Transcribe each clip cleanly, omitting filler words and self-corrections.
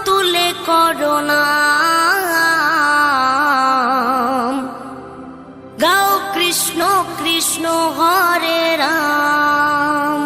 তুলে করোনা গাও কৃষ্ণ কৃষ্ণ হরে রাম।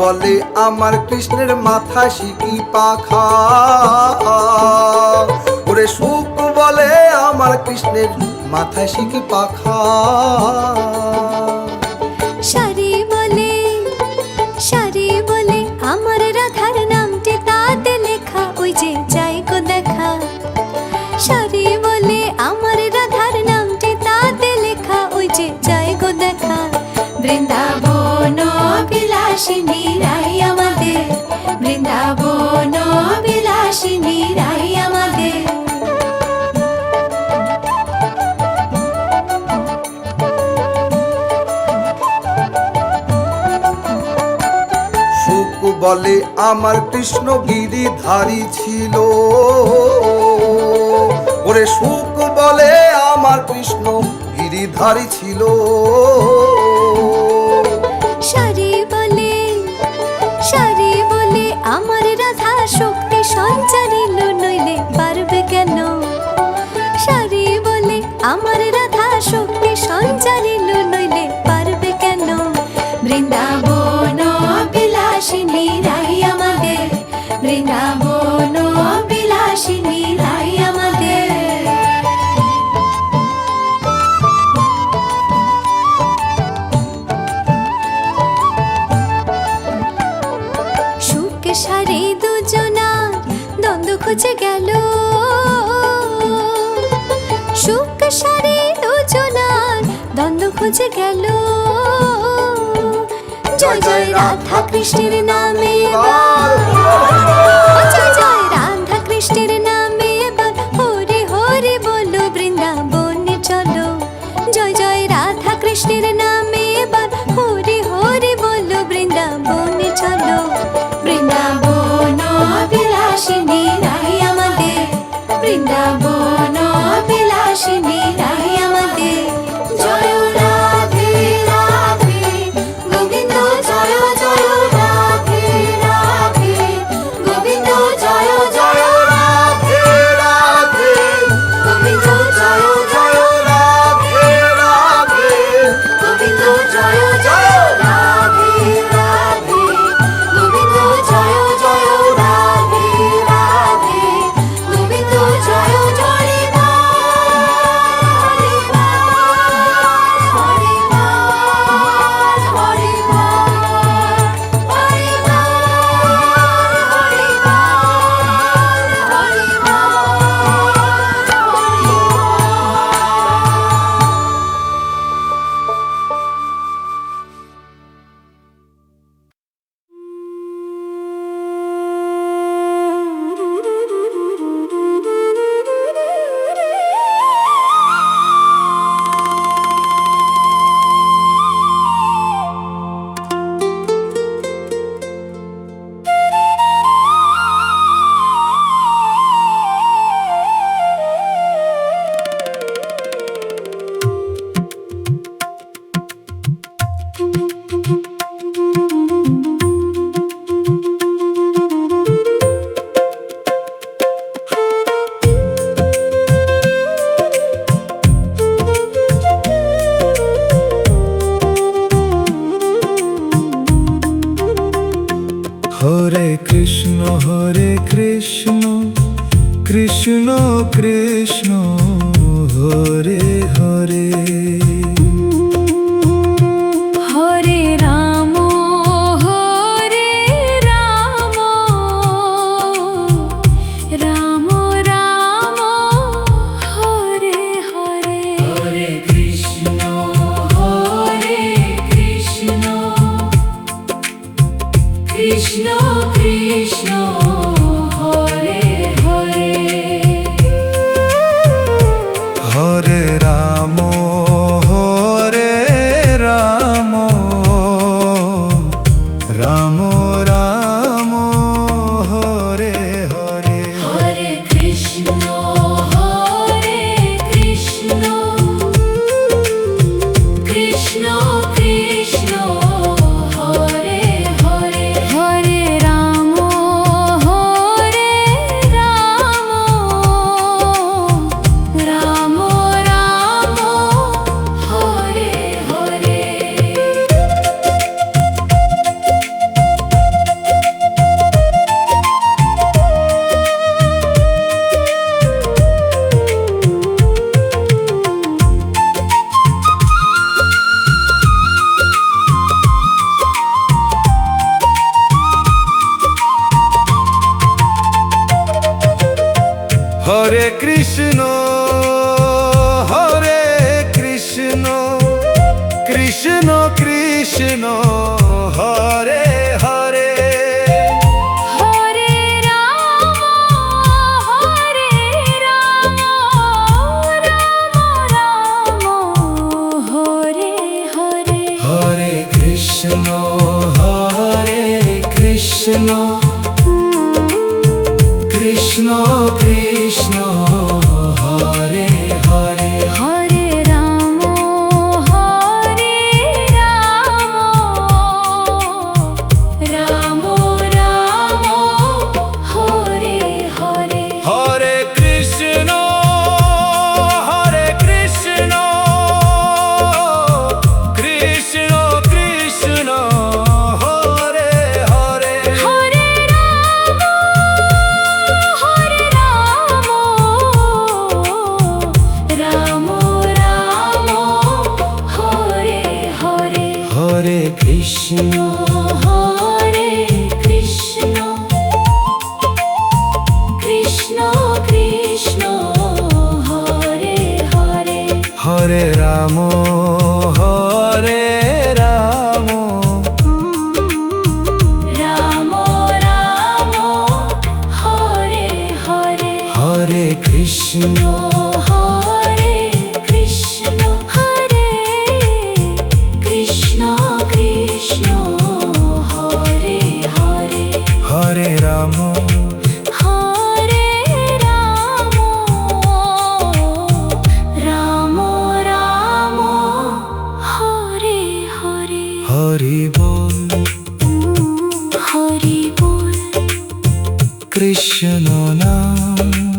বলে আমার কৃষ্ণের মাথা শিকি পাখা, ওরে সুখ বলে আমার কৃষ্ণের মাথা শিকি পাখা। সারি বলে আমার রাধার নামটি তাতে লেখা, ওই যে যাই গো দেখা। সারি বলে আমার রাধার নামটি তাতে লেখা, ওই যে যাই গো দেখা। বৃন্দাবন বিলাসিনী রাই আমাদের, বৃন্দাবন বিলাসিনী রাই আমাদের। সুখ বলে আমার কৃষ্ণ গিরিধারী ছিল, ওরে সুখ বলে আমার কৃষ্ণ গিরিধারী ছিল। সারি বলে আমার রাধা শক্তি সঞ্চারিল, নইলে পারবে কেন। সারি বলে আমার রাধা শক্তি সঞ্চারিল, নইলে পারবে কেন। বৃন্দাবন বিলাসিনী রাই আমাদের, বৃন্দাবন বিলাসিনী রাই আমাদের। সুখ সারি দুজনার দ্বন্দ্ব খুঁজে গেল, সুখ সারি দুজনার দ্বন্দ্ব খুঁজে গেল। জয় জয় রাধা কৃষ্ণের নামে এবার, জয় জয় রাধা কৃষ্ণের নামে এবার, হরে হরে বলো বৃন্দাবনে চলো। জয় জয় রাধা কৃষ্ণের নামে এবার, হরে হরে বলো বৃন্দাবনে চলো। বৃন্দাবন বিলাসিনী রাই আমাদের, বৃন্দাবন বিলাসিনী রাই আমাদের। জয় রাধে রাধে গোবিন্দ, জয় জয় রাধে রাধে গোবিন্দ, জয় জয় রাধে রাধে গোবিন্দ, জয় জয় রাধে রাধে গোবিন্দ, জয় জয় রাধে রাধে গোবিন্দ, জয় জয় রাধে রাধে গোবিন্দ, জয় জয় হরে কৃষ্ণ কৃষ্ণ কৃষ্ণ হরে হরে, হরে রাম রাম রাম হরে হরে। হরে কৃষ্ণ কৃষ্ণ কৃষ্ণ হরে হরে। হরে রাম রাম রাম হরে হরে। হরে কৃষ্ণ কৃষ্ণ কৃষ্ণ হরে হরে। হরে রাম রাম রাম কৃষ্ণ হরে হরে হরে রাম রাম রাম হরে হরে হরে কৃষ্ণ কৃষ্ণ কৃষ্ণ হরে হরে হরে রাম রাম রাম হরে হরে হরে কৃষ্ণ কৃষ্ণ কৃষ্ণ হরে হরে হরে রাম রাম রাম হরে হরে হরে কৃষ্ণ হরে কৃষ্ণ কৃষ্ণ কৃষ্ণ হরে হরে হরে রাম রাম রাম হরে হরে হরে কৃষ্ণ হরে কৃষ্ণ কৃষ্ণ কৃষ্ণ হরে হরে হরে রাম রাম রাম হরে হরে হরি বল হরি বল কৃষ্ণ নাম